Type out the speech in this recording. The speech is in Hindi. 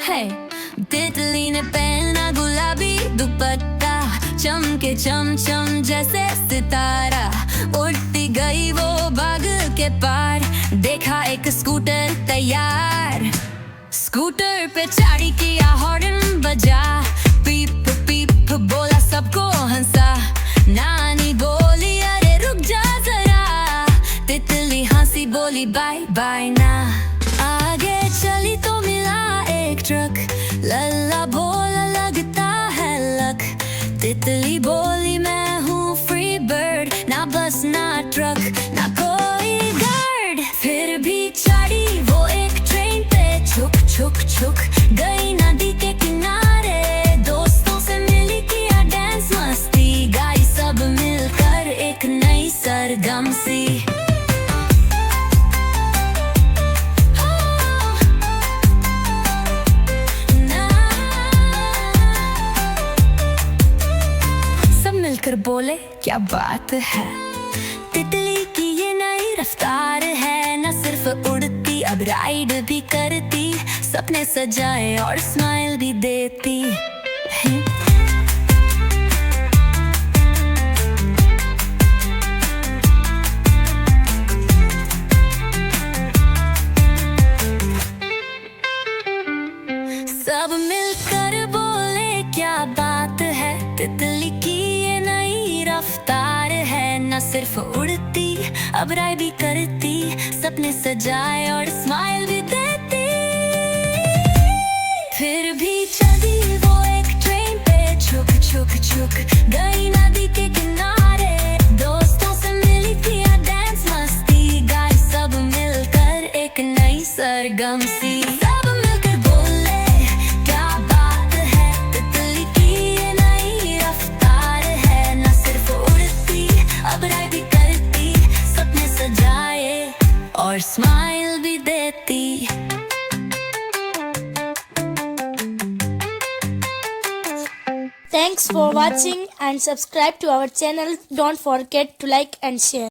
है। तितली ने पहना गुलाबी दुपट्टा, चमके चमचम जैसे सितारा। उड़ती गई वो बाग के पार, देखा एक स्कूटर तैयार। स्कूटर पे चढ़ी किया हॉर्न बजा, पीप पीप बोला सबको हंसा। नानी बोली अरे रुक जा जरा, तितली हंसी बोली बाय बाय ना। आगे चली तो मिला एक ट्रक, लल्ला बोला लगता है लक। तितली बोली मैं हूँ फ्री बर्ड, ना बस ना ट्रक ना कोई गार्ड। फिर भी चढ़ी वो एक ट्रेन पे, छुक छुक छुक गई नदी के किनारे। दोस्तों से मिली किया डांस मस्ती, गाई सब मिलकर एक नई सरगम सी। सब मिलकर बोले क्या बात है, तितली की ये नई रफ्तार है। न सिर्फ उड़ती अब राइड भी करती, सपने सजाए और स्माइल भी देती है। सब मिलकर बोले क्या बात है, तितली की ये नई रफ्तार है। न सिर्फ उड़ती अब राइड भी करती, सपने सजाए और स्माइल भी देती। फिर भी चली वो एक ट्रेन पे, छुक छुक छुक गई नदी के किनारे। दोस्तों से मिली किया डांस मस्ती, गाई सब मिलकर एक नई सरगम सी। सब मिलकर बोले क्या बात है, तितली की ये नई रफ्तार है। न सिर्फ उड़ती अब राइड भी करती, सपने सजाए और स्माइल भी देती। Thanks for watching and subscribe to our channel. Don't forget to like and share.